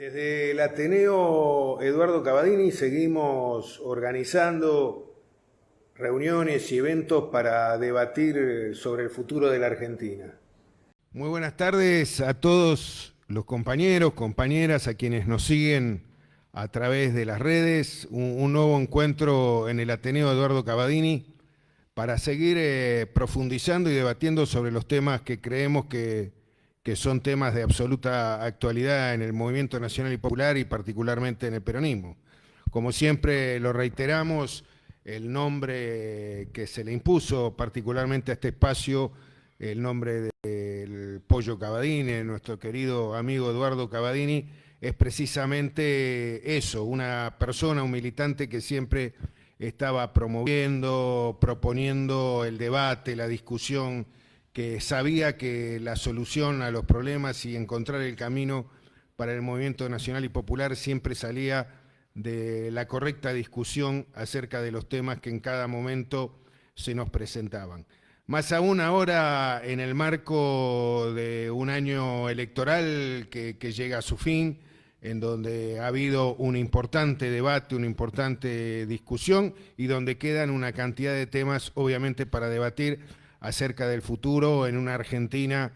Desde el Ateneo Eduardo Cavadini seguimos organizando reuniones y eventos para debatir sobre el futuro de la Argentina. Muy buenas tardes a todos los compañeros, compañeras, a quienes nos siguen a través de las redes. Un nuevo encuentro en el Ateneo Eduardo Cavadini para seguir profundizando y debatiendo sobre los temas que creemos que son temas de absoluta actualidad en el movimiento nacional y popular y particularmente en el peronismo. Como siempre lo reiteramos, el nombre que se le impuso particularmente a este espacio, el nombre del Pollo Cavadini, nuestro querido amigo Eduardo Cavadini, es precisamente eso, una persona, un militante que siempre estaba promoviendo, proponiendo el debate, la discusión, que sabía que la solución a los problemas y encontrar el camino para el movimiento nacional y popular siempre salía de la correcta discusión acerca de los temas que en cada momento se nos presentaban. Más aún ahora en el marco de un año electoral que llega a su fin, en donde ha habido un importante debate, una importante discusión y donde quedan una cantidad de temas obviamente para debatir acerca del futuro en una Argentina,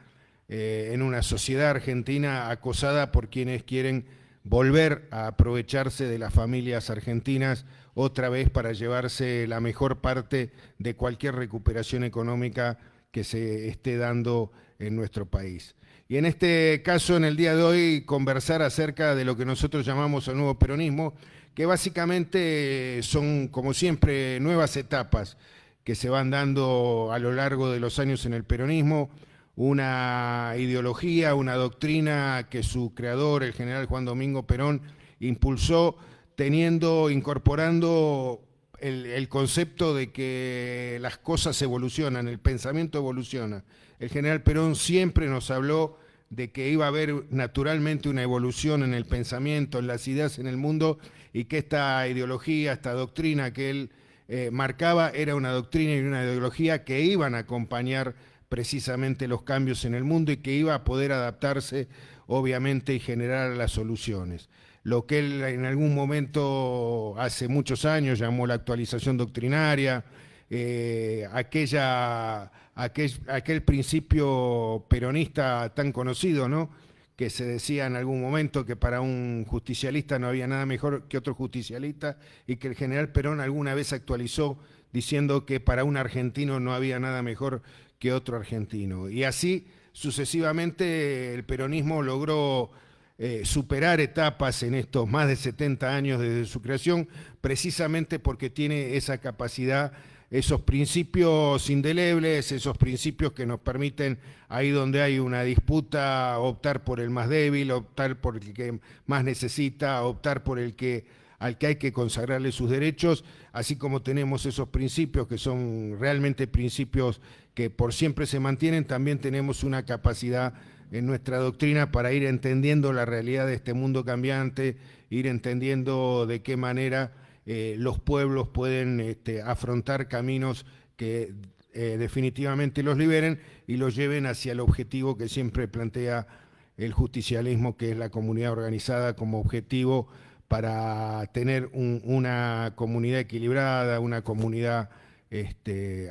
en una sociedad argentina acosada por quienes quieren volver a aprovecharse de las familias argentinas otra vez para llevarse la mejor parte de cualquier recuperación económica que se esté dando en nuestro país. Y en este caso, en el día de hoy, conversar acerca de lo que nosotros llamamos el nuevo peronismo, que básicamente son, como siempre, nuevas etapas que se van dando a lo largo de los años en el peronismo, una ideología, una doctrina que su creador, el general Juan Domingo Perón, impulsó incorporando el concepto de que las cosas evolucionan, el pensamiento evoluciona. El general Perón siempre nos habló de que iba a haber naturalmente una evolución en el pensamiento, en las ideas en el mundo, y que esta ideología, esta doctrina que él marcaba era una doctrina y una ideología que iban a acompañar precisamente los cambios en el mundo y que iba a poder adaptarse obviamente y generar las soluciones. Lo que él en algún momento, hace muchos años, llamó la actualización doctrinaria, aquel principio peronista tan conocido, ¿no?, que se decía en algún momento que para un justicialista no había nada mejor que otro justicialista y que el general Perón alguna vez actualizó diciendo que para un argentino no había nada mejor que otro argentino. Y así sucesivamente el peronismo logró superar etapas en estos más de 70 años desde su creación, precisamente porque tiene esa capacidad, esos principios indelebles, esos principios que nos permiten, ahí donde hay una disputa, optar por el más débil, optar por el que más necesita, optar por al que hay que consagrarle sus derechos, así como tenemos esos principios que son realmente principios que por siempre se mantienen, también tenemos una capacidad en nuestra doctrina para ir entendiendo la realidad de este mundo cambiante, ir entendiendo de qué manera los pueblos pueden afrontar caminos que definitivamente los liberen y los lleven hacia el objetivo que siempre plantea el justicialismo, que es la comunidad organizada como objetivo para tener una comunidad equilibrada, una comunidad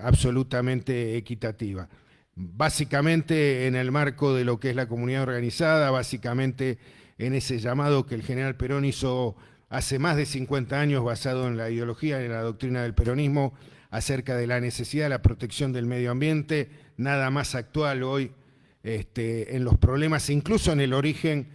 absolutamente equitativa. Básicamente en el marco de lo que es la comunidad organizada, básicamente en ese llamado que el general Perón hizo hace más de 50 años, basado en la ideología y en la doctrina del peronismo, acerca de la necesidad de la protección del medio ambiente, nada más actual hoy en los problemas, incluso en el origen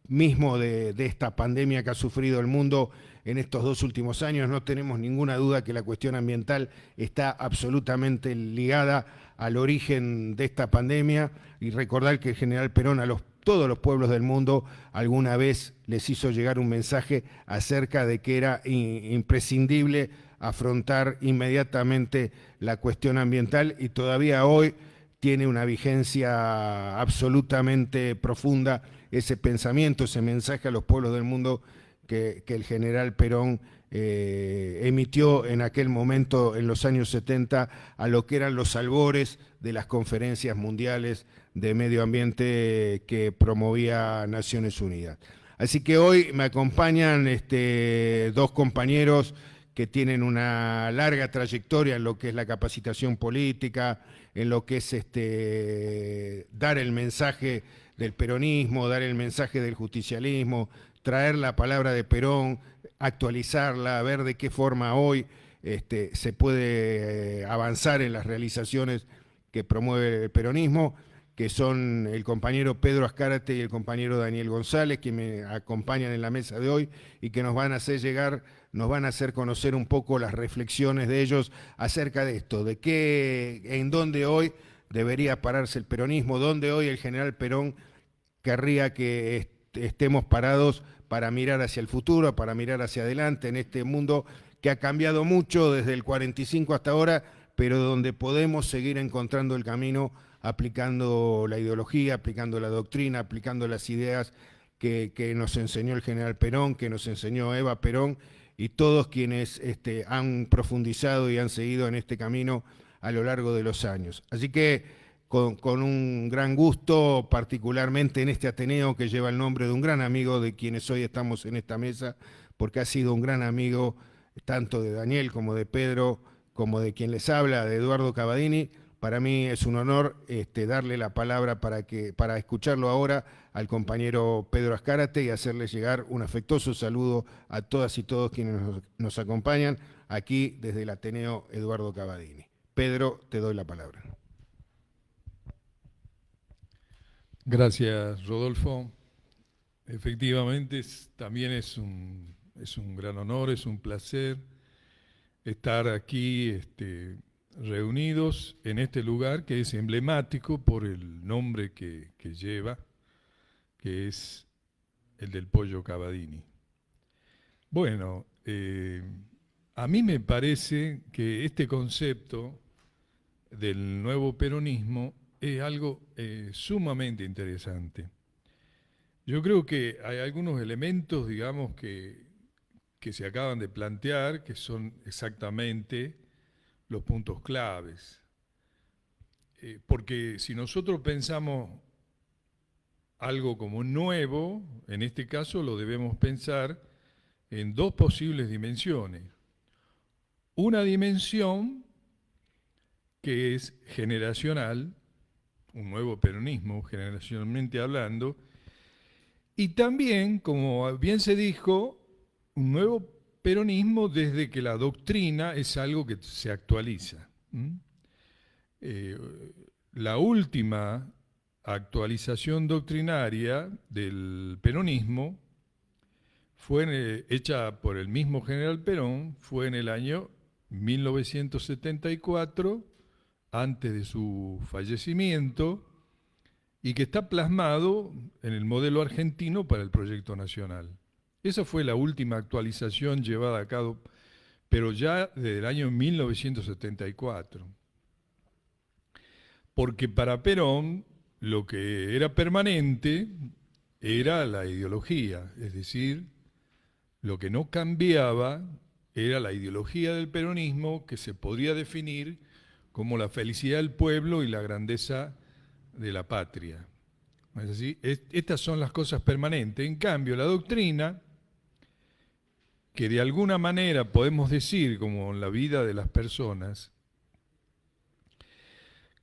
mismo de esta pandemia que ha sufrido el mundo en estos 2 últimos años. No tenemos ninguna duda que la cuestión ambiental está absolutamente ligada al origen de esta pandemia, y recordar que el general Perón a todos los pueblos del mundo alguna vez les hizo llegar un mensaje acerca de que era imprescindible afrontar inmediatamente la cuestión ambiental, y todavía hoy tiene una vigencia absolutamente profunda ese pensamiento, ese mensaje a los pueblos del mundo que el general Perón emitió en aquel momento, en los años 70, a lo que eran los albores de las conferencias mundiales de medio ambiente que promovía Naciones Unidas. Así que hoy me acompañan dos compañeros que tienen una larga trayectoria en lo que es la capacitación política, en lo que es dar el mensaje del peronismo, dar el mensaje del justicialismo, traer la palabra de Perón, actualizarla, ver de qué forma hoy se puede avanzar en las realizaciones que promueve el peronismo, que son el compañero Pedro Azcárate y el compañero Daniel González, que me acompañan en la mesa de hoy y que nos van a hacer llegar, nos van a hacer conocer un poco las reflexiones de ellos acerca de esto, de qué, en dónde hoy debería pararse el peronismo, dónde hoy el general Perón querría que estemos parados para mirar hacia el futuro, para mirar hacia adelante en este mundo que ha cambiado mucho desde el 45 hasta ahora, pero donde podemos seguir encontrando el camino aplicando la ideología, aplicando la doctrina, aplicando las ideas que nos enseñó el general Perón, que nos enseñó Eva Perón y todos quienes han profundizado y han seguido en este camino a lo largo de los años. Así que con un gran gusto, particularmente en este Ateneo que lleva el nombre de un gran amigo de quienes hoy estamos en esta mesa, porque ha sido un gran amigo tanto de Daniel como de Pedro, como de quien les habla, de Eduardo Cavadini. Para mí es un honor darle la palabra para escucharlo ahora al compañero Pedro Azcárate y hacerle llegar un afectuoso saludo a todas y todos quienes nos acompañan aquí desde el Ateneo Eduardo Cavadini. Pedro, te doy la palabra. Gracias, Rodolfo. Efectivamente, también es un gran honor, es un placer estar aquí reunidos en este lugar que es emblemático por el nombre que lleva, que es el del Pollo Cavadini. Bueno, a mí me parece que este concepto del nuevo peronismo es algo sumamente interesante. Yo creo que hay algunos elementos, digamos, que se acaban de plantear, que son exactamente los puntos claves. Porque si nosotros pensamos algo como nuevo, en este caso lo debemos pensar en dos posibles dimensiones. Una dimensión que es generacional, un nuevo peronismo, generacionalmente hablando, y también, como bien se dijo, un nuevo peronismo desde que la doctrina es algo que se actualiza. La última actualización doctrinaria del peronismo fue hecha por el mismo general Perón, fue en el año 1974, antes de su fallecimiento, y que está plasmado en el modelo argentino para el proyecto nacional. Esa fue la última actualización llevada a cabo, pero ya desde el año 1974. Porque para Perón lo que era permanente era la ideología, es decir, lo que no cambiaba era la ideología del peronismo, que se podría definir como la felicidad del pueblo y la grandeza de la patria. ¿Es así? Estas son las cosas permanentes. En cambio, la doctrina, que de alguna manera podemos decir, como en la vida de las personas,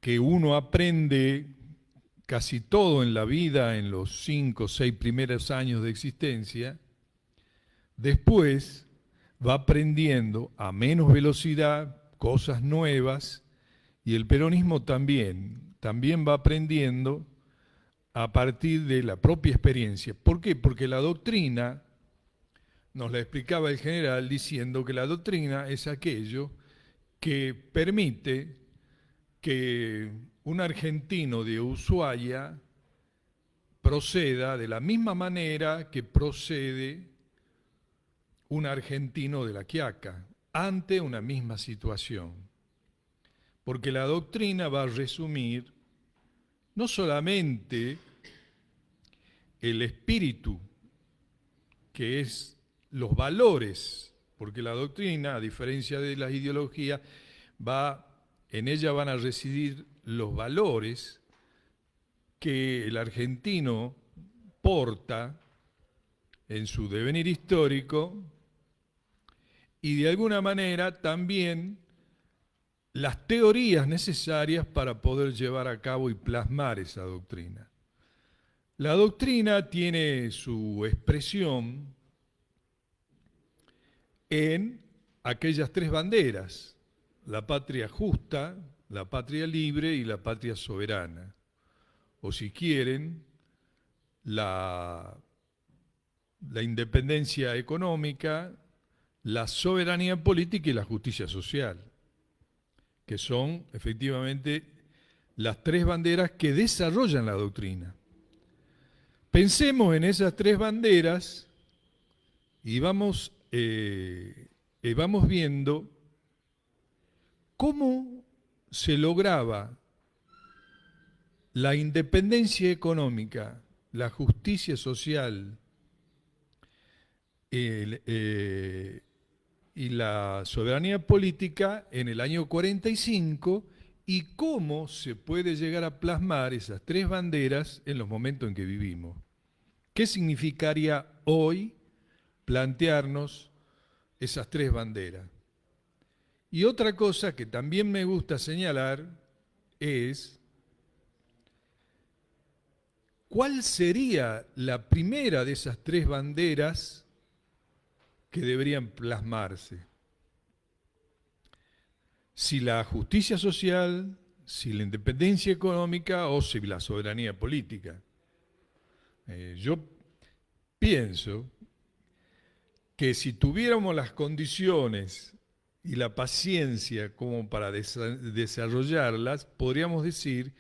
que uno aprende casi todo en la vida en los 5 o 6 primeros años de existencia, después va aprendiendo a menos velocidad cosas nuevas, y el peronismo también va aprendiendo a partir de la propia experiencia. ¿Por qué? Porque la doctrina, nos la explicaba el general diciendo que la doctrina es aquello que permite que un argentino de Ushuaia proceda de la misma manera que procede un argentino de La Quiaca ante una misma situación. Porque la doctrina va a resumir no solamente el espíritu, que es los valores, porque la doctrina, a diferencia de las ideologías, en ella van a residir los valores que el argentino porta en su devenir histórico y de alguna manera también las teorías necesarias para poder llevar a cabo y plasmar esa doctrina. La doctrina tiene su expresión en aquellas tres banderas: la patria justa, la patria libre y la patria soberana. O si quieren, la independencia económica, la soberanía política y la justicia social, que son efectivamente las tres banderas que desarrollan la doctrina. Pensemos en esas tres banderas y vamos viendo cómo se lograba la independencia económica, la justicia social y la soberanía política en el año 45 y cómo se puede llegar a plasmar esas tres banderas en los momentos en que vivimos. ¿Qué significaría hoy plantearnos esas tres banderas? Y otra cosa que también me gusta señalar es cuál sería la primera de esas tres banderas que deberían plasmarse. Si la justicia social, si la independencia económica o si la soberanía política. Yo pienso que si tuviéramos las condiciones y la paciencia como para desarrollarlas, podríamos decir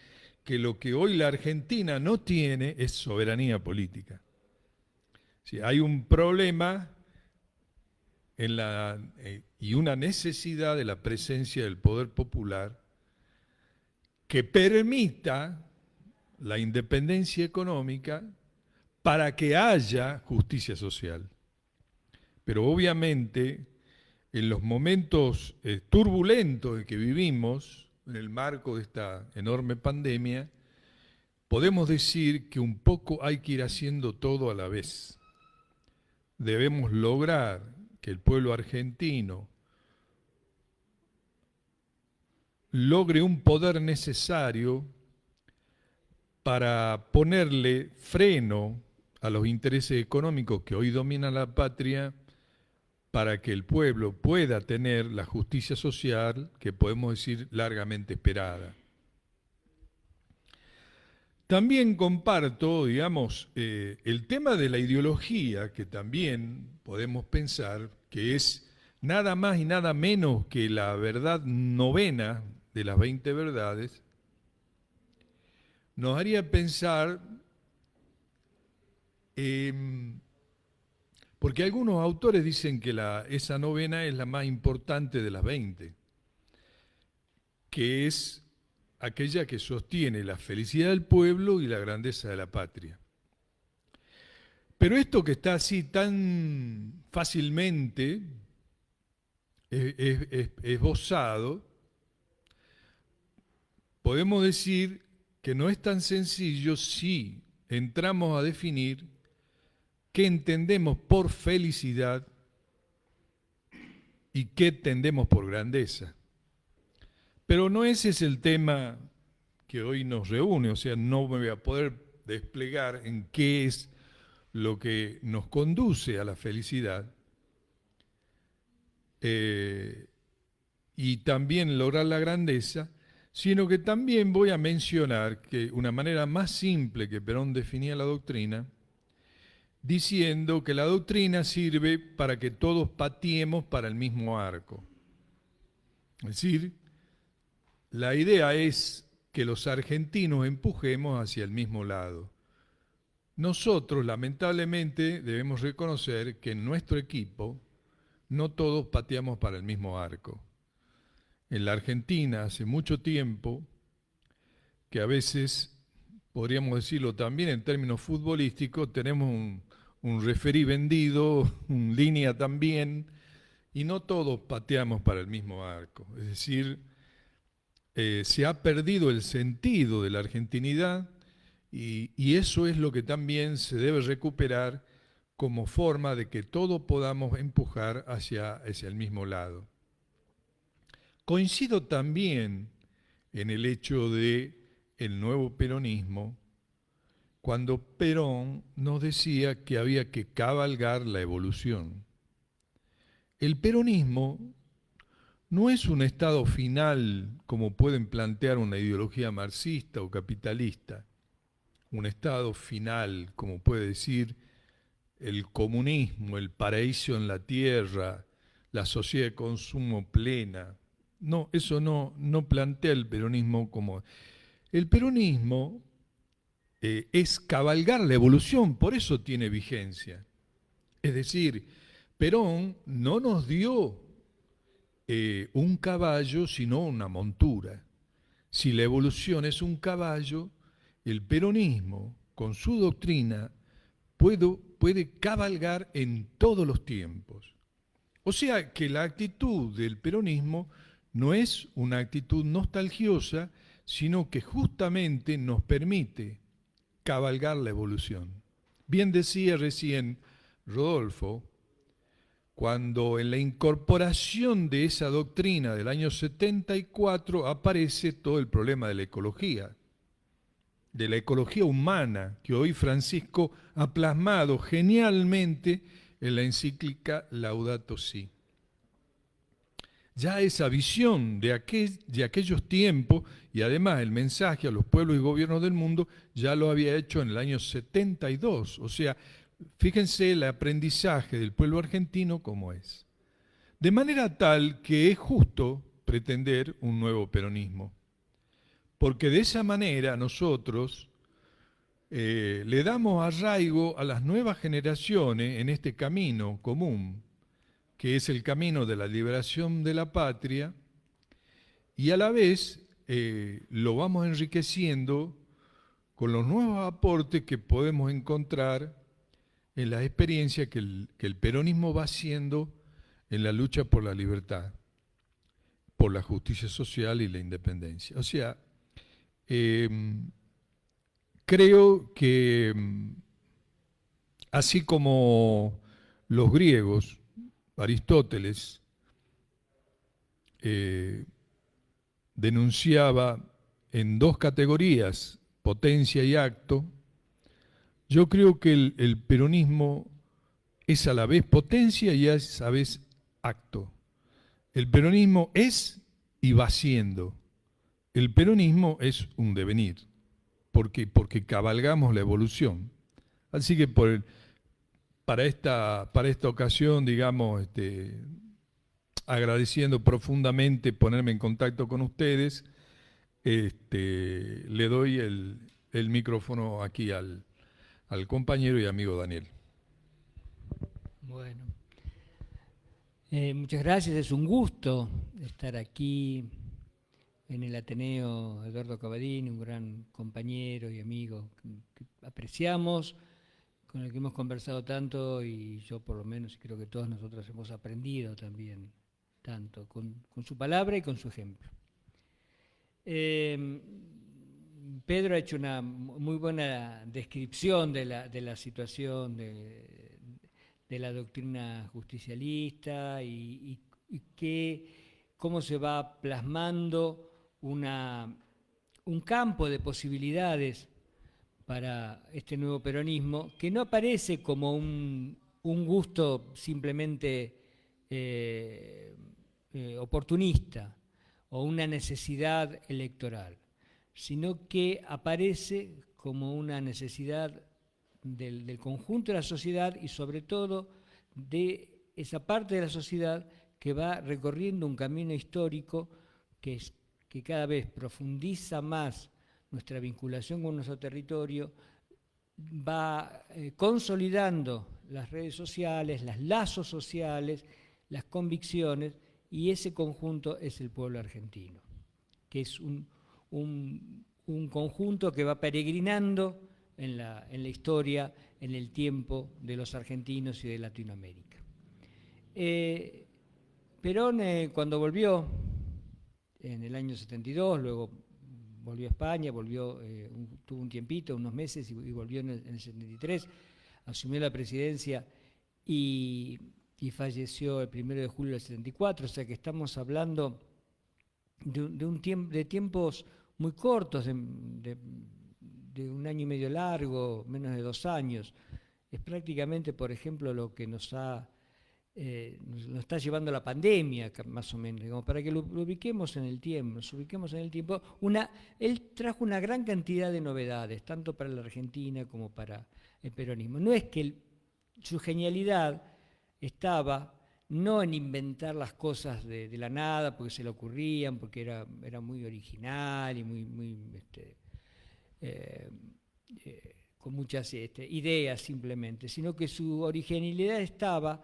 que lo que hoy la Argentina no tiene es soberanía política. Si hay un problema y una necesidad de la presencia del poder popular que permita la independencia económica para que haya justicia social. Pero obviamente en los momentos turbulentos en que vivimos, en el marco de esta enorme pandemia, podemos decir que un poco hay que ir haciendo todo a la vez. Debemos lograr que el pueblo argentino logre un poder necesario para ponerle freno a los intereses económicos que hoy dominan la patria, para que el pueblo pueda tener la justicia social que podemos decir largamente esperada. También comparto, digamos, el tema de la ideología, que también podemos pensar que es nada más y nada menos que la verdad novena de las 20 verdades, nos haría pensar, porque algunos autores dicen que esa novena es la más importante de las 20, que es aquella que sostiene la felicidad del pueblo y la grandeza de la patria. Pero esto que está así tan fácilmente esbozado, podemos decir que no es tan sencillo si entramos a definir qué entendemos por felicidad y qué entendemos por grandeza. Pero no ese es el tema que hoy nos reúne, o sea, no me voy a poder desplegar en qué es lo que nos conduce a la felicidad y también lograr la grandeza, sino que también voy a mencionar que una manera más simple que Perón definía la doctrina, diciendo que la doctrina sirve para que todos pateemos para el mismo arco. Es decir, la idea es que los argentinos empujemos hacia el mismo lado. Nosotros, lamentablemente, debemos reconocer que en nuestro equipo no todos pateamos para el mismo arco. En la Argentina, hace mucho tiempo, que a veces, podríamos decirlo también en términos futbolísticos, tenemos un referí vendido, un línea también, y no todos pateamos para el mismo arco. Es decir, se ha perdido el sentido de la argentinidad y eso es lo que también se debe recuperar como forma de que todos podamos empujar hacia el mismo lado. Coincido también en el hecho de el nuevo peronismo, cuando Perón nos decía que había que cabalgar la evolución. El peronismo no es un estado final como pueden plantear una ideología marxista o capitalista, un estado final como puede decir el comunismo, el paraíso en la tierra, la sociedad de consumo plena. No, eso no plantea el peronismo como... El peronismo es cabalgar la evolución, por eso tiene vigencia. Es decir, Perón no nos dio un caballo, sino una montura. Si la evolución es un caballo, el peronismo, con su doctrina, puede cabalgar en todos los tiempos. O sea que la actitud del peronismo no es una actitud nostalgiosa, sino que justamente nos permite cabalgar la evolución. Bien decía recién Rodolfo, cuando en la incorporación de esa doctrina del año 74 aparece todo el problema de la ecología humana, que hoy Francisco ha plasmado genialmente en la encíclica Laudato Si. Ya esa visión de aquellos tiempos y además el mensaje a los pueblos y gobiernos del mundo ya lo había hecho en el año 72. O sea, fíjense el aprendizaje del pueblo argentino como es. De manera tal que es justo pretender un nuevo peronismo. Porque de esa manera nosotros le damos arraigo a las nuevas generaciones en este camino común, que es el camino de la liberación de la patria, y a la vez lo vamos enriqueciendo con los nuevos aportes que podemos encontrar en las experiencias que el peronismo va haciendo en la lucha por la libertad, por la justicia social y la independencia. O sea, creo que así como los griegos, Aristóteles, denunciaba en dos categorías, potencia y acto, yo creo que el peronismo es a la vez potencia y es a la vez acto. El peronismo es y va siendo. El peronismo es un devenir, porque cabalgamos la evolución. Así que para esta ocasión, digamos, agradeciendo profundamente ponerme en contacto con ustedes, le doy el micrófono aquí al compañero y amigo Daniel. Bueno, muchas gracias, es un gusto estar aquí en el Ateneo Eduardo Cavadini, un gran compañero y amigo que apreciamos, con el que hemos conversado tanto y yo por lo menos creo que todos nosotros hemos aprendido también tanto con su palabra y con su ejemplo. Pedro ha hecho una muy buena descripción de la situación de la doctrina justicialista y cómo se va plasmando un campo de posibilidades para este nuevo peronismo que no aparece como un gusto simplemente oportunista o una necesidad electoral, sino que aparece como una necesidad del conjunto de la sociedad y sobre todo de esa parte de la sociedad que va recorriendo un camino histórico que cada vez profundiza más nuestra vinculación con nuestro territorio, va consolidando las redes sociales, los lazos sociales, las convicciones, y ese conjunto es el pueblo argentino, que es un conjunto que va peregrinando en la historia, en el tiempo de los argentinos y de Latinoamérica. Perón, cuando volvió en el año 72, luego volvió a España, tuvo un tiempito, unos meses, y volvió en el 73, asumió la presidencia y falleció el 1 de julio del 74, o sea que estamos hablando de tiempos muy cortos, de 1 año y medio largo, menos de 2 años. Es prácticamente, por ejemplo, lo que nos está llevando la pandemia, más o menos, digamos, para que lo ubiquemos en el tiempo, nos ubiquemos en el tiempo. Él trajo una gran cantidad de novedades, tanto para la Argentina como para el peronismo. No es que su genialidad estaba no en inventar las cosas de la nada, porque se le ocurrían, porque era muy original y con muchas ideas simplemente, sino que su originalidad estaba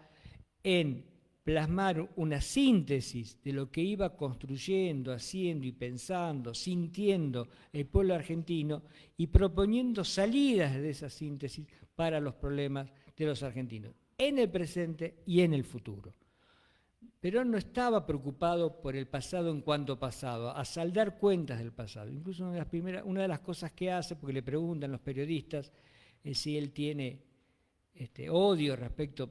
en plasmar una síntesis de lo que iba construyendo, haciendo y pensando, sintiendo el pueblo argentino y proponiendo salidas de esa síntesis para los problemas de los argentinos, en el presente y en el futuro. Perón no estaba preocupado por el pasado en cuanto pasado, a saldar cuentas del pasado. Incluso una de las cosas que hace, porque le preguntan los periodistas si él tiene odio respecto,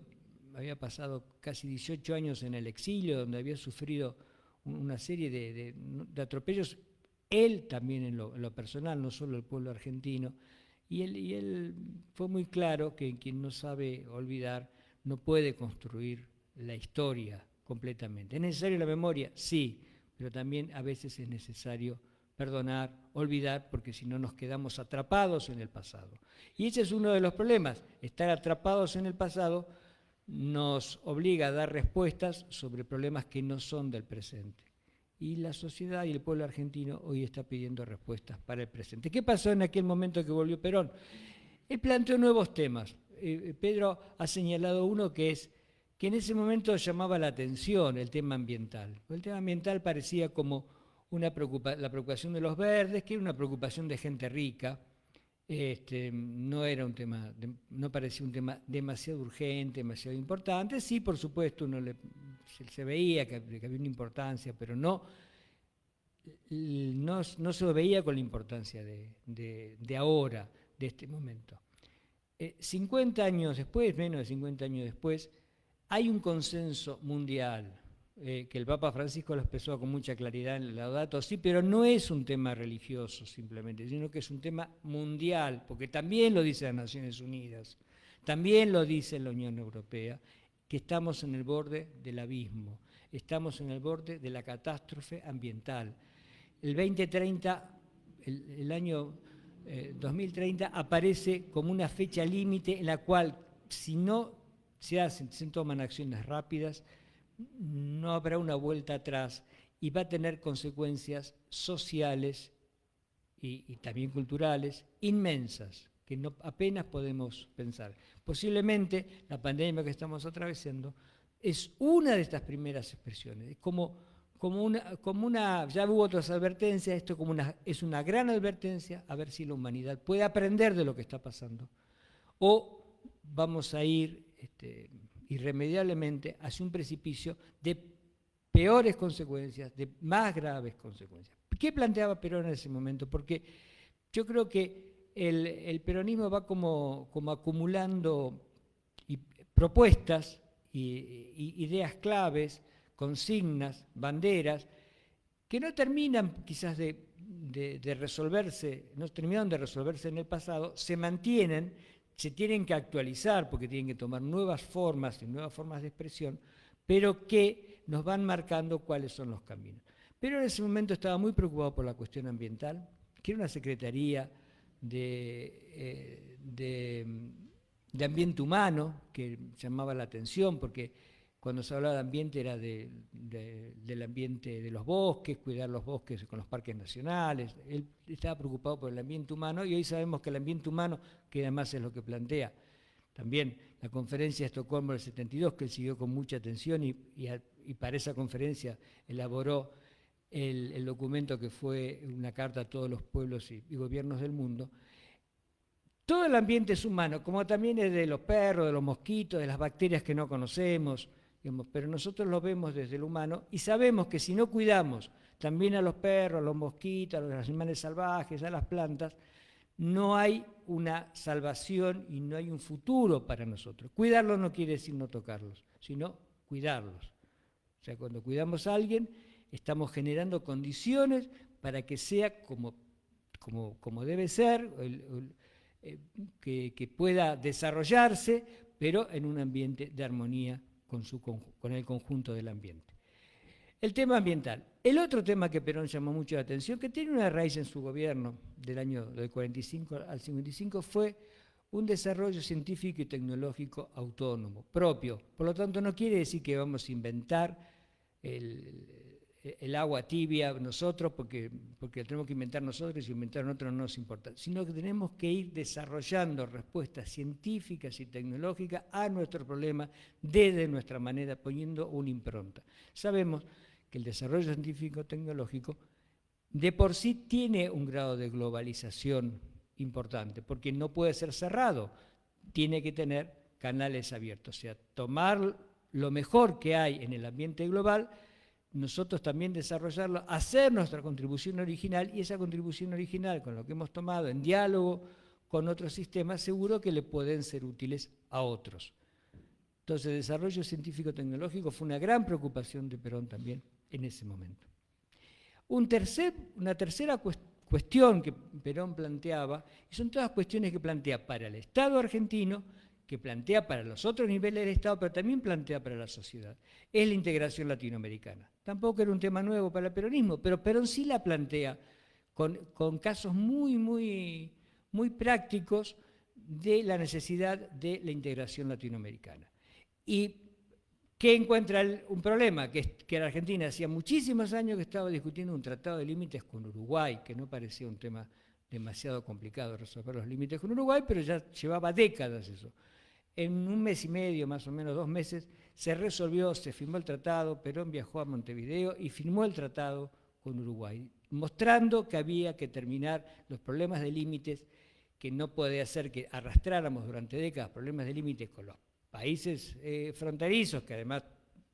había pasado casi 18 años en el exilio, donde había sufrido una serie de atropellos, él también en lo personal, no solo el pueblo argentino, y él fue muy claro que quien no sabe olvidar no puede construir la historia completamente. ¿Es necesario la memoria? Sí, pero también a veces es necesario perdonar, olvidar, porque si no nos quedamos atrapados en el pasado. Y ese es uno de los problemas. Estar atrapados en el pasado nos obliga a dar respuestas sobre problemas que no son del presente. Y la sociedad y el pueblo argentino hoy está pidiendo respuestas para el presente. ¿Qué pasó en aquel momento que volvió Perón? Él planteó nuevos temas. Pedro ha señalado uno que en ese momento llamaba la atención, el tema ambiental. El tema ambiental parecía como la preocupación de los verdes, que era una preocupación de gente rica. No era un tema, no parecía un tema demasiado urgente, demasiado importante. Sí, por supuesto, se veía que había una importancia, pero no se lo veía con la importancia de ahora, de este momento. 50 años después, menos de 50 años después, hay un consenso mundial, que el Papa Francisco lo expresó con mucha claridad en el Laudato Si, pero no es un tema religioso simplemente, sino que es un tema mundial, porque también lo dice las Naciones Unidas, también lo dice la Unión Europea, que estamos en el borde del abismo, estamos en el borde de la catástrofe ambiental. El 2030, el año 2030 aparece como una fecha límite en la cual, si no se toman acciones rápidas, no habrá una vuelta atrás y va a tener consecuencias sociales y también culturales inmensas, que apenas podemos pensar. Posiblemente la pandemia que estamos atravesando es una de estas primeras expresiones, ya hubo otras advertencias, esto es una gran advertencia, a ver si la humanidad puede aprender de lo que está pasando, o vamos a ir irremediablemente hacia un precipicio de peores consecuencias, de más graves consecuencias. ¿Qué planteaba Perón en ese momento? Porque yo creo que el peronismo va como acumulando propuestas, ideas claves, consignas, banderas, que no terminan quizás de resolverse, no terminaron de resolverse en el pasado, se mantienen, se tienen que actualizar porque tienen que tomar nuevas formas y nuevas formas de expresión, pero que nos van marcando cuáles son los caminos. Pero en ese momento estaba muy preocupado por la cuestión ambiental, que era una secretaría de ambiente humano que llamaba la atención, porque cuando se hablaba de ambiente era del ambiente de los bosques, cuidar los bosques con los parques nacionales. Él estaba preocupado por el ambiente humano y hoy sabemos que el ambiente humano, que además es lo que plantea también la conferencia de Estocolmo del 72, que él siguió con mucha atención y para esa conferencia elaboró el documento que fue una carta a todos los pueblos y gobiernos del mundo. Todo el ambiente es humano, como también es de los perros, de los mosquitos, de las bacterias que no conocemos, digamos, pero nosotros lo vemos desde el humano y sabemos que si no cuidamos también a los perros, a los mosquitos, a los animales salvajes, a las plantas, no hay una salvación y no hay un futuro para nosotros. Cuidarlos no quiere decir no tocarlos, sino cuidarlos. O sea, cuando cuidamos a alguien, estamos generando condiciones para que sea como debe ser, que pueda desarrollarse, pero en un ambiente de armonía con el conjunto del ambiente. El tema ambiental. El otro tema que Perón llamó mucho la atención, que tiene una raíz en su gobierno del 45 al 55, fue un desarrollo científico y tecnológico autónomo, propio. Por lo tanto, no quiere decir que vamos a inventar el agua tibia nosotros, porque tenemos que inventar nosotros, y si inventaron otros no nos importa, sino que tenemos que ir desarrollando respuestas científicas y tecnológicas a nuestro problema desde nuestra manera, poniendo una impronta. Sabemos que el desarrollo científico-tecnológico de por sí tiene un grado de globalización importante, porque no puede ser cerrado, tiene que tener canales abiertos, o sea, tomar lo mejor que hay en el ambiente global, nosotros también desarrollarlo, hacer nuestra contribución original, y esa contribución original con lo que hemos tomado en diálogo con otros sistemas, seguro que le pueden ser útiles a otros. Entonces, el desarrollo científico-tecnológico fue una gran preocupación de Perón también en ese momento. Una tercera cuestión que Perón planteaba, y son todas cuestiones que plantea para el Estado argentino, que plantea para los otros niveles del Estado, pero también plantea para la sociedad, es la integración latinoamericana. Tampoco era un tema nuevo para el peronismo, pero Perón sí la plantea con casos muy prácticos de la necesidad de la integración latinoamericana. ¿Y qué encuentra un problema? Que la Argentina hacía muchísimos años que estaba discutiendo un tratado de límites con Uruguay, que no parecía un tema demasiado complicado resolver los límites con Uruguay, pero ya llevaba décadas eso. En un mes y medio, más o menos 2 meses, se resolvió, se firmó el tratado, Perón viajó a Montevideo y firmó el tratado con Uruguay, mostrando que había que terminar los problemas de límites, que no podía ser que arrastráramos durante décadas problemas de límites con los países fronterizos, que además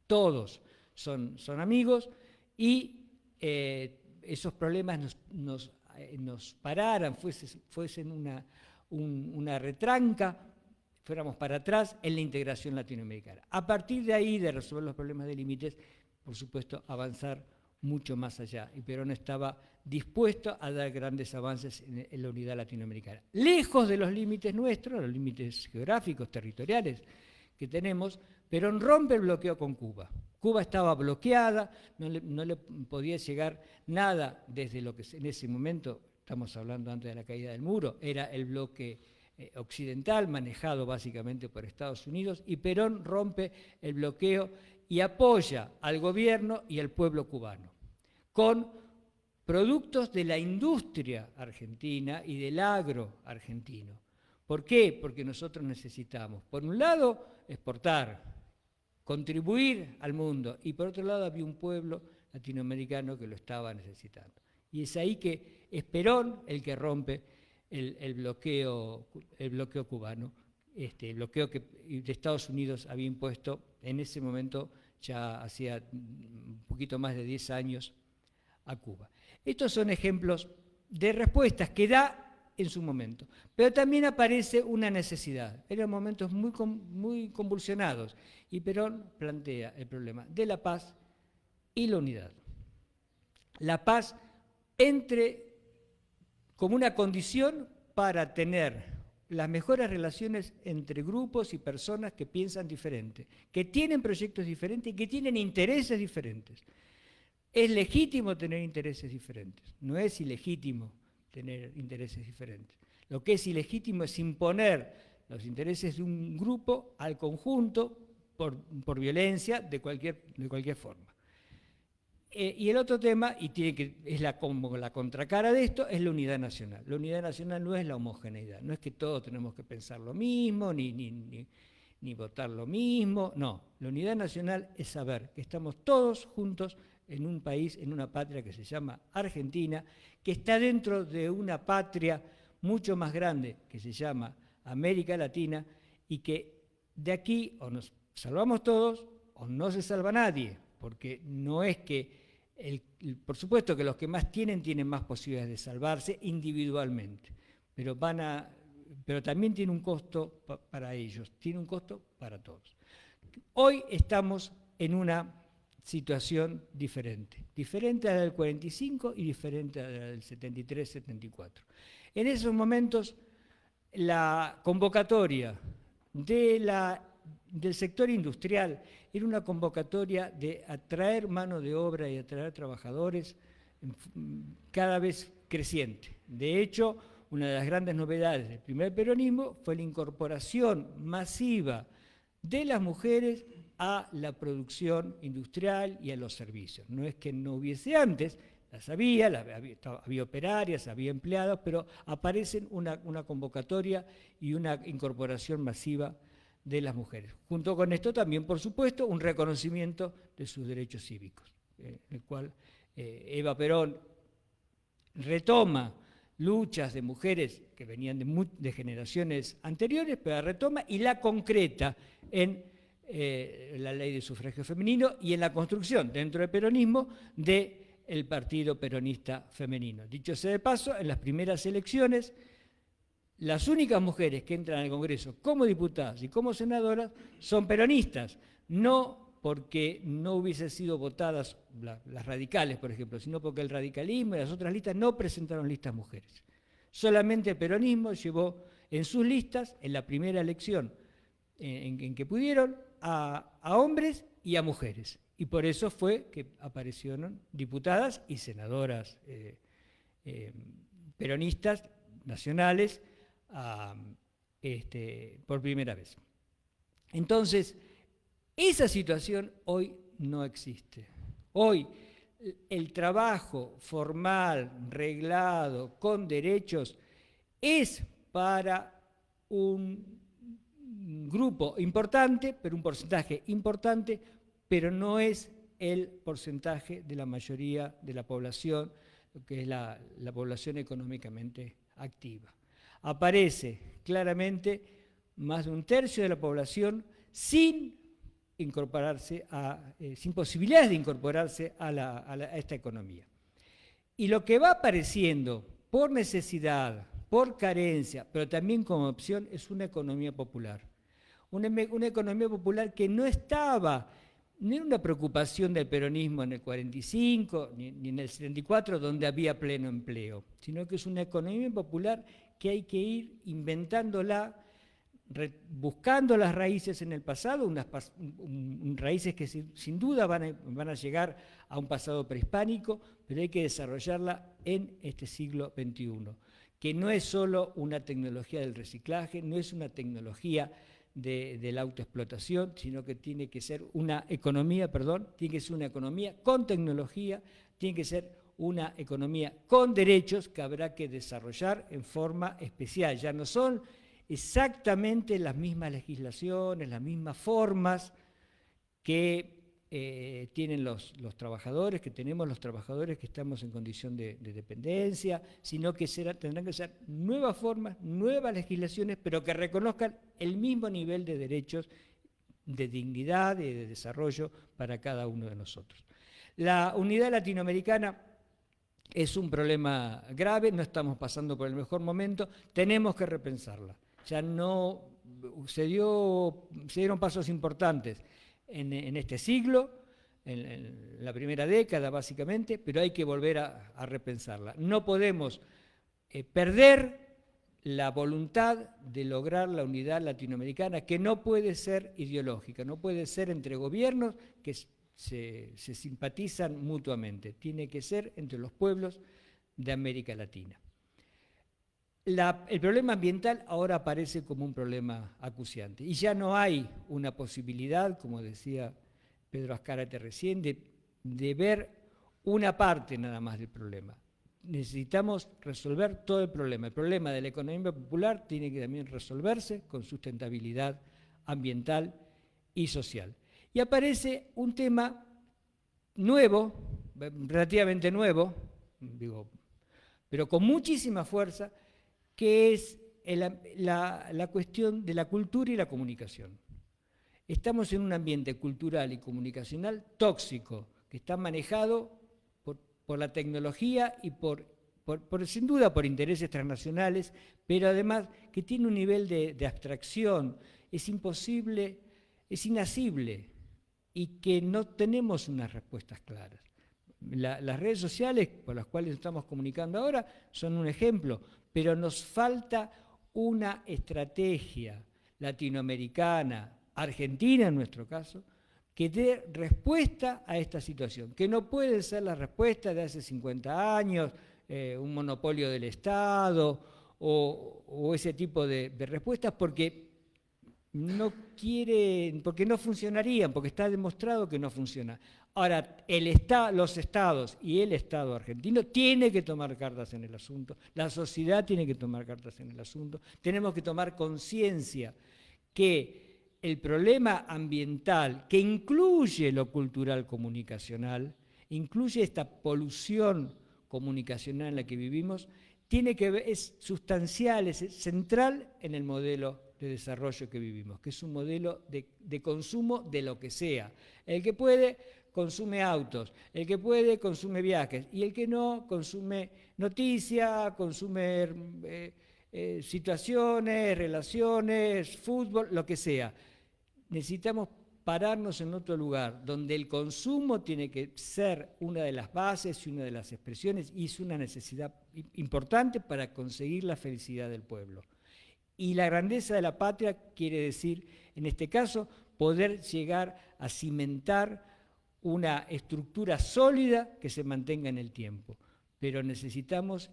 todos son amigos, y esos problemas nos pararan, fuesen una retranca, fuéramos para atrás en la integración latinoamericana. A partir de ahí, de resolver los problemas de límites, por supuesto, avanzar mucho más allá. Y Perón estaba dispuesto a dar grandes avances en la unidad latinoamericana. Lejos de los límites nuestros, los límites geográficos, territoriales que tenemos, Perón rompe el bloqueo con Cuba. Cuba estaba bloqueada, no le podía llegar nada desde lo que en ese momento, estamos hablando antes de la caída del muro, era el bloque occidental, manejado básicamente por Estados Unidos, y Perón rompe el bloqueo y apoya al gobierno y al pueblo cubano, con productos de la industria argentina y del agro argentino. ¿Por qué? Porque nosotros necesitamos, por un lado, exportar, contribuir al mundo, y por otro lado había un pueblo latinoamericano que lo estaba necesitando. Y es ahí que es Perón el que rompe el bloqueo cubano, el bloqueo que de Estados Unidos había impuesto en ese momento, ya hacía un poquito más de 10 años, a Cuba. Estos son ejemplos de respuestas que da en su momento, pero también aparece una necesidad. Eran momentos muy convulsionados, y Perón plantea el problema de la paz y la unidad. La paz como una condición para tener las mejores relaciones entre grupos y personas que piensan diferente, que tienen proyectos diferentes y que tienen intereses diferentes. Es legítimo tener intereses diferentes, no es ilegítimo tener intereses diferentes. Lo que es ilegítimo es imponer los intereses de un grupo al conjunto por violencia de cualquier forma. Y el otro tema, y es como la contracara de esto, es la unidad nacional. La unidad nacional no es la homogeneidad, no es que todos tenemos que pensar lo mismo, ni votar lo mismo, no. La unidad nacional es saber que estamos todos juntos en un país, en una patria que se llama Argentina, que está dentro de una patria mucho más grande que se llama América Latina, y que de aquí o nos salvamos todos o no se salva nadie, porque no es que, por supuesto que los que más tienen más posibilidades de salvarse individualmente, pero también tiene un costo para ellos, tiene un costo para todos. Hoy estamos en una situación diferente a la del 45 y diferente a la del 73-74. En esos momentos, la convocatoria del sector industrial era una convocatoria de atraer mano de obra y atraer trabajadores cada vez creciente. De hecho, una de las grandes novedades del primer peronismo fue la incorporación masiva de las mujeres a la producción industrial y a los servicios. No es que no hubiese antes, había operarias, había empleados, pero aparecen una convocatoria y una incorporación masiva de las mujeres. Junto con esto también, por supuesto, un reconocimiento de sus derechos cívicos, en el cual Eva Perón retoma luchas de mujeres que venían de generaciones anteriores, pero la retoma y la concreta en la ley de sufragio femenino y en la construcción dentro del peronismo del Partido Peronista Femenino. Dicho sea de paso, en las primeras elecciones, las únicas mujeres que entran al Congreso como diputadas y como senadoras son peronistas, no porque no hubiesen sido votadas las radicales, por ejemplo, sino porque el radicalismo y las otras listas no presentaron listas mujeres. Solamente el peronismo llevó en sus listas, en la primera elección en que pudieron, a hombres y a mujeres. Y por eso fue que aparecieron diputadas y senadoras peronistas nacionales por primera vez. Entonces, esa situación hoy no existe. Hoy el trabajo formal, reglado, con derechos, es para un grupo importante, pero un porcentaje importante, pero no es el porcentaje de la mayoría de la población, que es la población económicamente activa. Aparece claramente más de un tercio de la población sin posibilidades de incorporarse a esta economía. Y lo que va apareciendo por necesidad, por carencia, pero también como opción, es una economía popular. Una economía popular que no era una preocupación del peronismo en el 45 ni en el 74, donde había pleno empleo, sino que es una economía popular que hay que ir inventándola, buscando las raíces en el pasado, raíces que sin duda van a llegar a un pasado prehispánico, pero hay que desarrollarla en este siglo XXI, que no es solo una tecnología del reciclaje, no es una tecnología de la autoexplotación, sino que tiene que ser una economía con tecnología, tiene que ser una economía con derechos que habrá que desarrollar en forma especial. Ya no son exactamente las mismas legislaciones, las mismas formas que tienen los trabajadores, que tenemos los trabajadores que estamos en condición de dependencia, sino que tendrán que ser nuevas formas, nuevas legislaciones, pero que reconozcan el mismo nivel de derechos, de dignidad y de desarrollo para cada uno de nosotros. La unidad latinoamericana es un problema grave, no estamos pasando por el mejor momento, tenemos que repensarla. Ya no se dieron pasos importantes en este siglo, en la primera década básicamente, pero hay que volver a repensarla. No podemos perder la voluntad de lograr la unidad latinoamericana, que no puede ser ideológica, no puede ser entre gobiernos que se simpatizan mutuamente, tiene que ser entre los pueblos de América Latina. El problema ambiental ahora aparece como un problema acuciante y ya no hay una posibilidad, como decía Pedro Azcárate recién, de ver una parte nada más del problema. Necesitamos resolver todo el problema. El problema de la economía popular tiene que también resolverse con sustentabilidad ambiental y social. Y aparece un tema nuevo, relativamente nuevo, pero con muchísima fuerza, que es la cuestión de la cultura y la comunicación. Estamos en un ambiente cultural y comunicacional tóxico, que está manejado por la tecnología y por sin duda por intereses transnacionales, pero además que tiene un nivel de abstracción, es imposible, es inasible, y que no tenemos unas respuestas claras. Las redes sociales por las cuales nos estamos comunicando ahora son un ejemplo, pero nos falta una estrategia latinoamericana, argentina en nuestro caso, que dé respuesta a esta situación, que no puede ser la respuesta de hace 50 años, un monopolio del Estado o ese tipo de respuestas, porque no quieren, porque no funcionarían, porque está demostrado que no funciona. Ahora, los estados y el Estado argentino tiene que tomar cartas en el asunto, la sociedad tiene que tomar cartas en el asunto, tenemos que tomar conciencia que el problema ambiental, que incluye lo cultural comunicacional, incluye esta polución comunicacional en la que vivimos, es sustancial, es central en el modelo de desarrollo que vivimos, que es un modelo de consumo de lo que sea. El que puede consume autos, el que puede consume viajes, y el que no consume noticias, consume situaciones, relaciones, fútbol, lo que sea. Necesitamos pararnos en otro lugar, donde el consumo tiene que ser una de las bases y una de las expresiones, y es una necesidad importante para conseguir la felicidad del pueblo. Y la grandeza de la patria quiere decir, en este caso, poder llegar a cimentar una estructura sólida que se mantenga en el tiempo. Pero necesitamos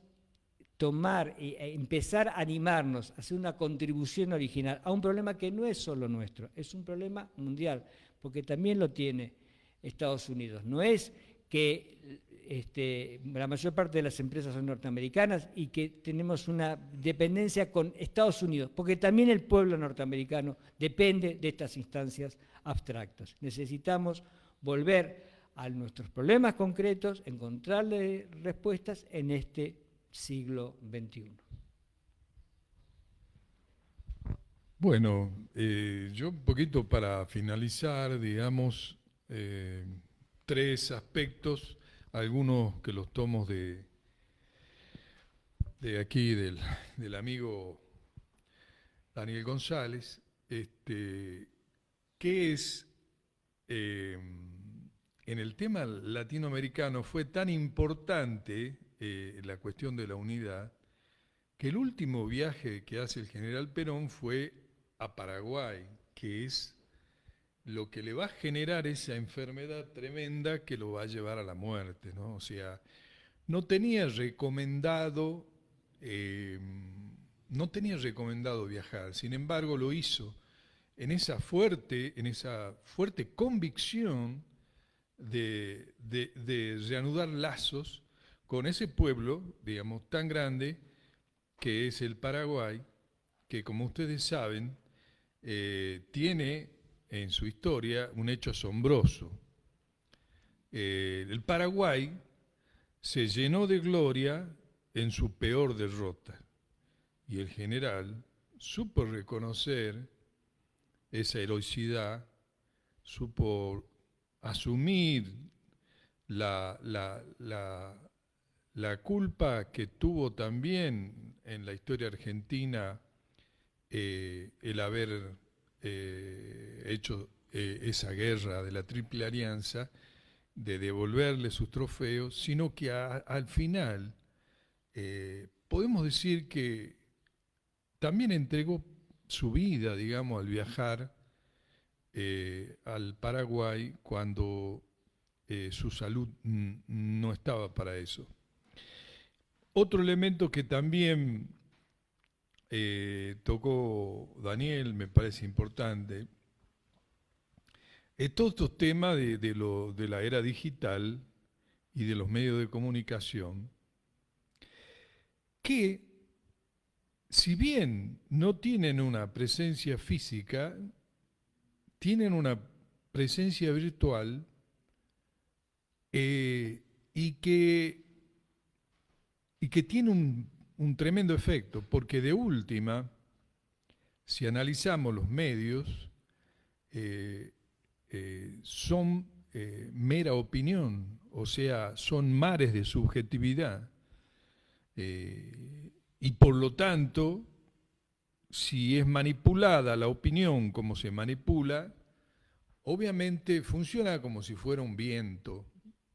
tomar e empezar a animarnos, a hacer una contribución original a un problema que no es solo nuestro, es un problema mundial, porque también lo tiene Estados Unidos. No es que la mayor parte de las empresas son norteamericanas y que tenemos una dependencia con Estados Unidos, porque también el pueblo norteamericano depende de estas instancias abstractas. Necesitamos volver a nuestros problemas concretos, encontrarle respuestas en este siglo XXI. Bueno, yo un poquito para finalizar, digamos, 3 aspectos, algunos que los tomo de aquí, del amigo Daniel González, que es, en el tema latinoamericano fue tan importante la cuestión de la unidad, que el último viaje que hace el general Perón fue a Paraguay, que es lo que le va a generar esa enfermedad tremenda que lo va a llevar a la muerte, ¿no? O sea, no tenía recomendado, viajar, sin embargo lo hizo en esa fuerte convicción de reanudar lazos con ese pueblo, digamos, tan grande que es el Paraguay, que como ustedes saben, tiene en su historia un hecho asombroso. El Paraguay se llenó de gloria en su peor derrota, y el general supo reconocer esa heroicidad, supo asumir la culpa que tuvo también en la historia argentina el haber hecho esa guerra de la Triple Alianza, de devolverle sus trofeos, sino que al final podemos decir que también entregó su vida, digamos, al viajar al Paraguay cuando su salud no estaba para eso. Otro elemento que también tocó Daniel, me parece importante, es todos estos temas de la era digital y de los medios de comunicación, que si bien no tienen una presencia física, tienen una presencia virtual y que tiene un tremendo efecto, porque de última, si analizamos los medios, son mera opinión, o sea, son mares de subjetividad. Y por lo tanto, si es manipulada la opinión como se manipula, obviamente funciona como si fuera un viento.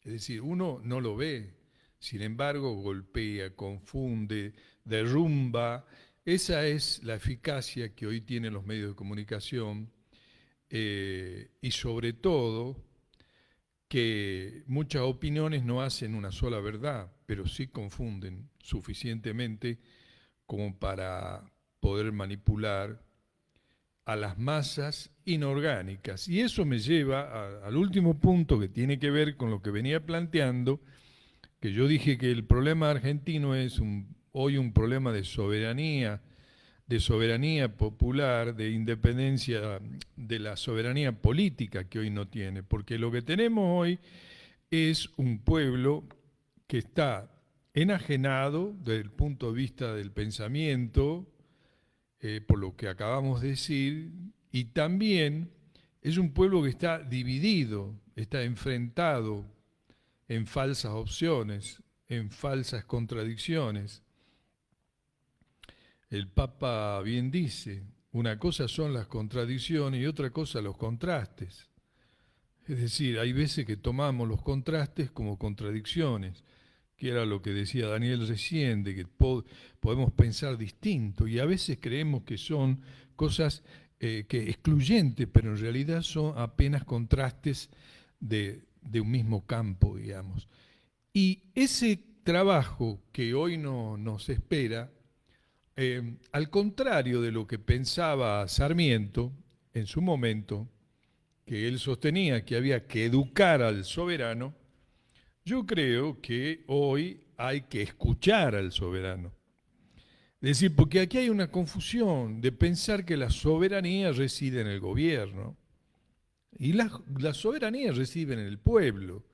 Es decir, uno no lo ve, sin embargo golpea, confunde, derrumba. Esa es la eficacia que hoy tienen los medios de comunicación, y sobre todo que muchas opiniones no hacen una sola verdad, pero sí confunden suficientemente como para poder manipular a las masas inorgánicas. Y eso me lleva al último punto, que tiene que ver con lo que venía planteando, que yo dije que el problema argentino es hoy un problema de soberanía popular, de independencia de la soberanía política que hoy no tiene, porque lo que tenemos hoy es un pueblo que está enajenado desde el punto de vista del pensamiento, por lo que acabamos de decir, y también es un pueblo que está dividido, está enfrentado en falsas opciones, en falsas contradicciones. El Papa bien dice, una cosa son las contradicciones y otra cosa los contrastes. Es decir, hay veces que tomamos los contrastes como contradicciones, que era lo que decía Daniel recién, de que podemos pensar distinto, y a veces creemos que son cosas que excluyentes, pero en realidad son apenas contrastes de un mismo campo, digamos. Y ese trabajo que hoy nos espera, al contrario de lo que pensaba Sarmiento en su momento, que él sostenía que había que educar al soberano, yo creo que hoy hay que escuchar al soberano. Es decir, porque aquí hay una confusión de pensar que la soberanía reside en el gobierno y la soberanía reside en el pueblo.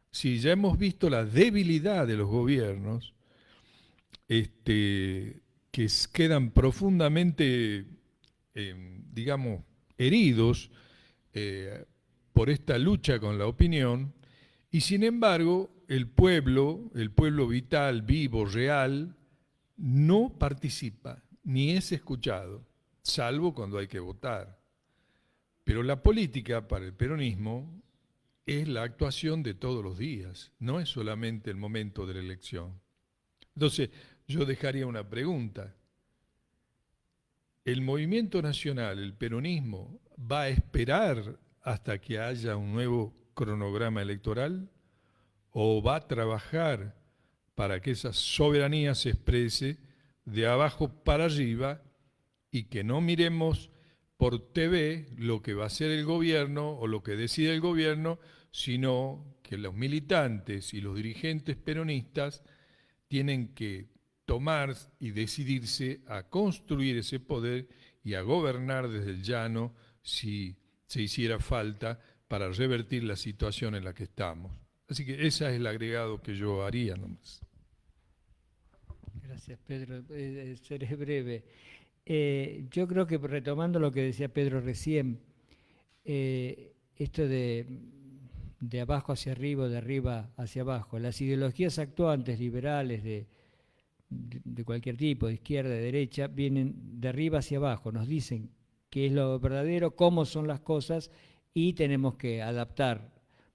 Si ya hemos visto la debilidad de los gobiernos, que quedan profundamente, digamos, heridos por esta lucha con la opinión, y sin embargo el pueblo vital, vivo, real, no participa ni es escuchado, salvo cuando hay que votar. Pero la política para el peronismo es la actuación de todos los días, no es solamente el momento de la elección. Entonces, yo dejaría una pregunta. ¿El movimiento nacional, el peronismo, va a esperar hasta que haya un nuevo cronograma electoral o va a trabajar para que esa soberanía se exprese de abajo para arriba y que no miremos por TV lo que va a hacer el gobierno o lo que decide el gobierno, sino que los militantes y los dirigentes peronistas tienen que tomar y decidirse a construir ese poder y a gobernar desde el llano si se hiciera falta para revertir la situación en la que estamos? Así que ese es el agregado que yo haría nomás. Gracias, Pedro. Seré breve. Yo creo que retomando lo que decía Pedro recién, esto de abajo hacia arriba, de arriba hacia abajo, las ideologías actuantes liberales de cualquier tipo, de izquierda, de derecha, vienen de arriba hacia abajo, nos dicen qué es lo verdadero, cómo son las cosas, y tenemos que adaptar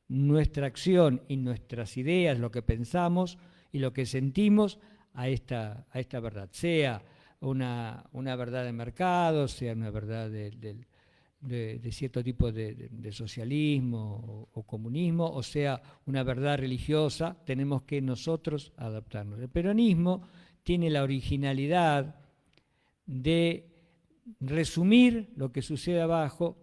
nuestra acción y nuestras ideas, lo que pensamos y lo que sentimos a esta verdad, sea una verdad de mercado, sea una verdad de cierto tipo de socialismo o comunismo, o sea una verdad religiosa, tenemos que nosotros adaptarnos. El peronismo tiene la originalidad de resumir lo que sucede abajo,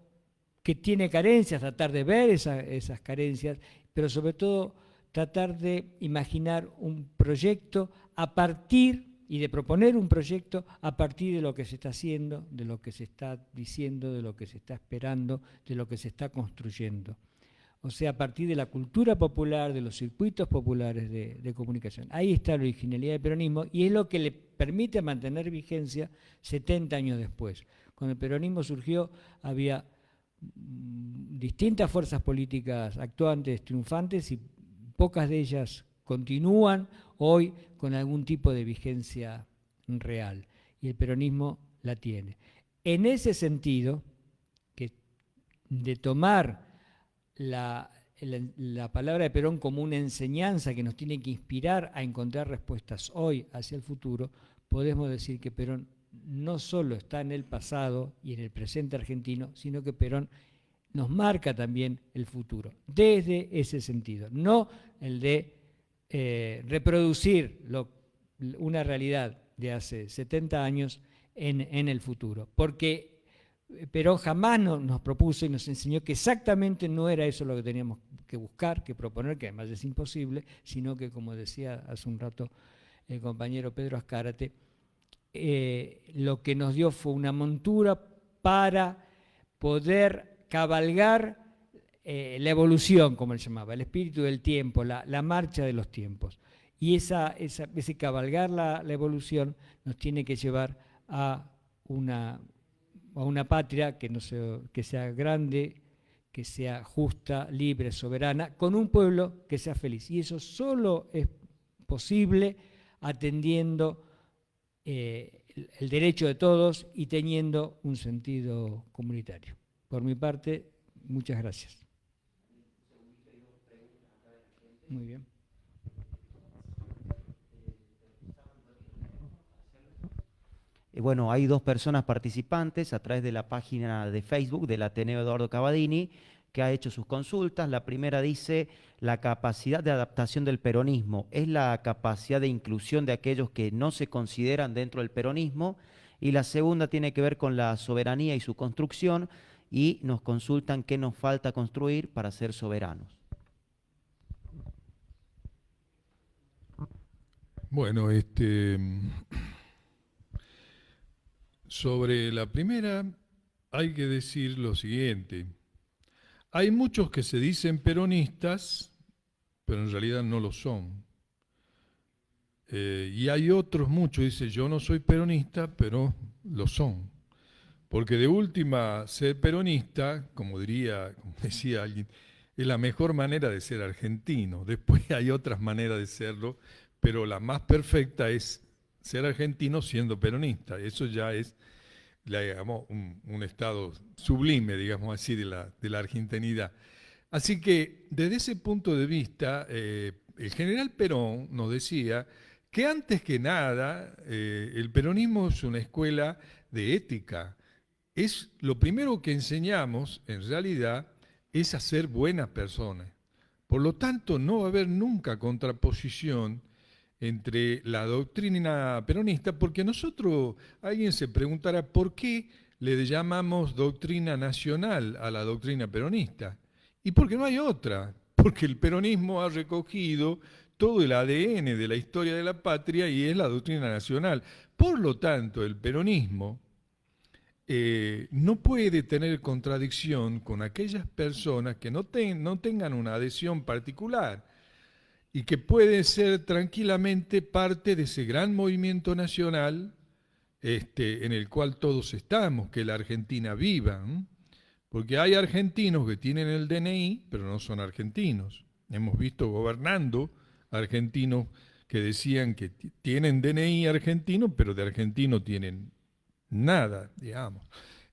que tiene carencias, tratar de ver esas carencias, pero sobre todo tratar de imaginar un proyecto a partir y de proponer un proyecto a partir de lo que se está haciendo, de lo que se está diciendo, de lo que se está esperando, de lo que se está construyendo. O sea, a partir de la cultura popular, de los circuitos populares de comunicación. Ahí está la originalidad del peronismo y es lo que le permite mantener vigencia 70 años después. Cuando el peronismo surgió había distintas fuerzas políticas actuantes, triunfantes, y pocas de ellas continúan hoy con algún tipo de vigencia real, y el peronismo la tiene. En ese sentido, que de tomar la palabra de Perón como una enseñanza que nos tiene que inspirar a encontrar respuestas hoy hacia el futuro, podemos decir que Perón no solo está en el pasado y en el presente argentino, sino que Perón nos marca también el futuro, desde ese sentido, no el de reproducir una realidad de hace 70 años en el futuro, porque Perón jamás nos propuso y nos enseñó que exactamente no era eso lo que teníamos que buscar, que proponer, que además es imposible, sino que, como decía hace un rato el compañero Pedro Azcárate, lo que nos dio fue una montura para poder cabalgar la evolución, como él llamaba, el espíritu del tiempo, la marcha de los tiempos. Y ese cabalgar la evolución nos tiene que llevar a una patria que sea grande, que sea justa, libre, soberana, con un pueblo que sea feliz. Y eso solo es posible atendiendo el derecho de todos y teniendo un sentido comunitario. Por mi parte, muchas gracias. Muy bien. Bueno, hay 2 personas participantes a través de la página de Facebook del Ateneo Eduardo Cavadini que ha hecho sus consultas. La primera dice: la capacidad de adaptación del peronismo es la capacidad de inclusión de aquellos que no se consideran dentro del peronismo. Y la segunda tiene que ver con la soberanía y su construcción, y nos consultan qué nos falta construir para ser soberanos. Bueno, sobre la primera hay que decir lo siguiente. Hay muchos que se dicen peronistas, pero en realidad no lo son. Y hay otros muchos que dicen, yo no soy peronista, pero lo son. Porque de última, ser peronista, como decía alguien, es la mejor manera de ser argentino. Después hay otras maneras de serlo, pero la más perfecta es ser argentino siendo peronista. Eso ya es, digamos, un estado sublime, digamos así, de la argentinidad. Así que, desde ese punto de vista, el general Perón nos decía que antes que nada, el peronismo es una escuela de ética. Es lo primero que enseñamos, en realidad, es a ser buenas personas. Por lo tanto, no va a haber nunca contraposición entre la doctrina peronista, porque alguien se preguntará, ¿por qué le llamamos doctrina nacional a la doctrina peronista? Y porque no hay otra, porque el peronismo ha recogido todo el ADN de la historia de la patria y es la doctrina nacional. Por lo tanto, el peronismo no puede tener contradicción con aquellas personas que no tengan una adhesión particular y que pueden ser tranquilamente parte de ese gran movimiento nacional en el cual todos estamos, que la Argentina viva. Porque hay argentinos que tienen el DNI, pero no son argentinos. Hemos visto gobernando argentinos que decían que tienen DNI argentino, pero de argentino tienen nada, digamos.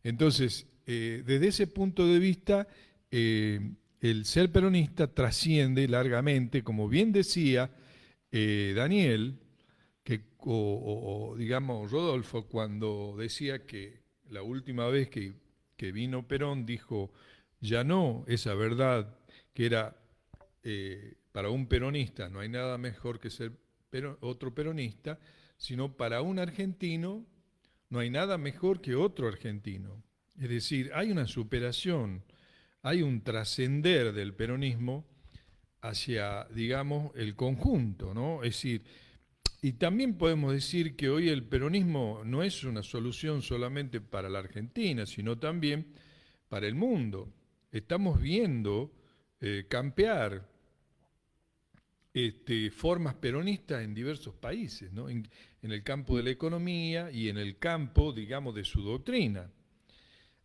Entonces, desde ese punto de vista, el ser peronista trasciende largamente, como bien decía Daniel, o digamos Rodolfo, cuando decía que la última vez que vino Perón dijo, ya no esa verdad que era para un peronista, no hay nada mejor que ser otro peronista, sino para un argentino no hay nada mejor que otro argentino. Es decir, hay una superación, hay un trascender del peronismo hacia, digamos, el conjunto, ¿no? Es decir, y también podemos decir que hoy el peronismo no es una solución solamente para la Argentina, sino también para el mundo. Estamos viendo campear formas peronistas en diversos países, ¿no? En el campo de la economía y en el campo, digamos, de su doctrina.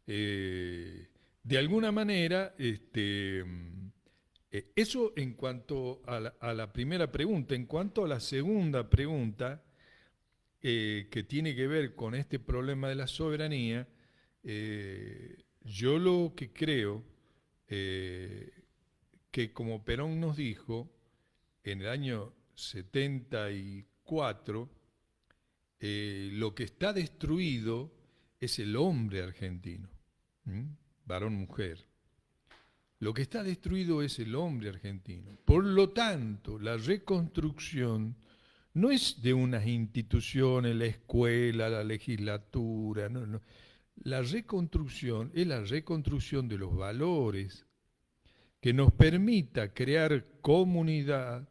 De alguna manera, Eso en cuanto a la primera pregunta. En cuanto a la segunda pregunta, que tiene que ver con este problema de la soberanía, yo lo que creo, que como Perón nos dijo en el año 74, lo que está destruido es el hombre argentino, varón-mujer. Lo que está destruido es el hombre argentino. Por lo tanto, la reconstrucción no es de unas instituciones, la escuela, la legislatura, no. La reconstrucción es la reconstrucción de los valores que nos permita crear comunidad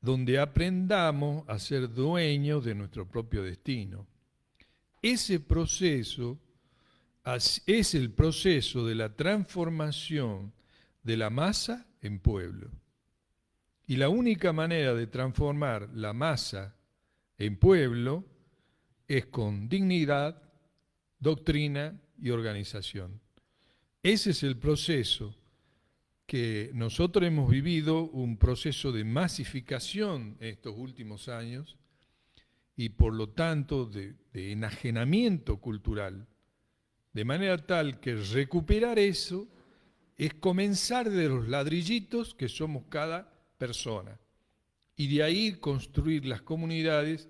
donde aprendamos a ser dueños de nuestro propio destino. Ese proceso es el proceso de la transformación de la masa en pueblo. Y la única manera de transformar la masa en pueblo es con dignidad, doctrina y organización. Ese es el proceso que nosotros hemos vivido, un proceso de masificación en estos últimos años y por lo tanto de enajenamiento cultural, de manera tal que recuperar eso es comenzar de los ladrillitos que somos cada persona y de ahí construir las comunidades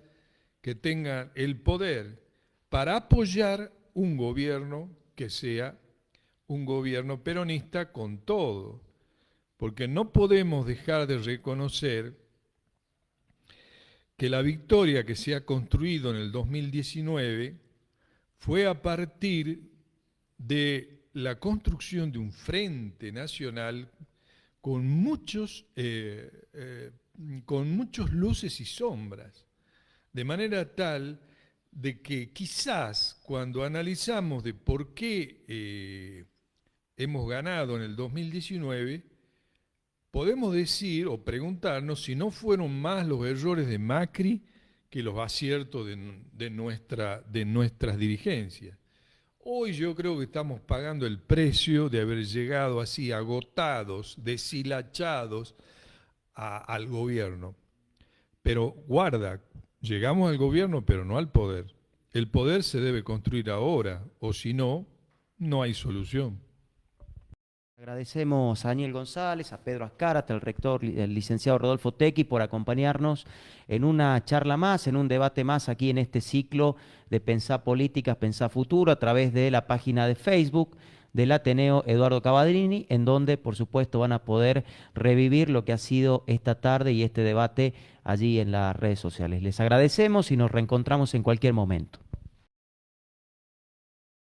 que tengan el poder para apoyar un gobierno que sea un gobierno peronista con todo, porque no podemos dejar de reconocer que la victoria que se ha construido en el 2019 fue a partir de la construcción de un frente nacional con muchos luces y sombras, de manera tal de que quizás cuando analizamos de por qué hemos ganado en el 2019, podemos decir o preguntarnos si no fueron más los errores de Macri que los aciertos de nuestras dirigencias. Hoy yo creo que estamos pagando el precio de haber llegado así agotados, deshilachados al gobierno. Pero guarda, llegamos al gobierno pero no al poder. El poder se debe construir ahora, o si no, no hay solución. Agradecemos a Daniel González, a Pedro Azcárate, al rector, el licenciado Rodolfo Tequi, por acompañarnos en una charla más, en un debate más aquí en este ciclo de Pensá Políticas, Pensá Futuro, a través de la página de Facebook del Ateneo Eduardo Cavadini, en donde, por supuesto, van a poder revivir lo que ha sido esta tarde y este debate allí en las redes sociales. Les agradecemos y nos reencontramos en cualquier momento.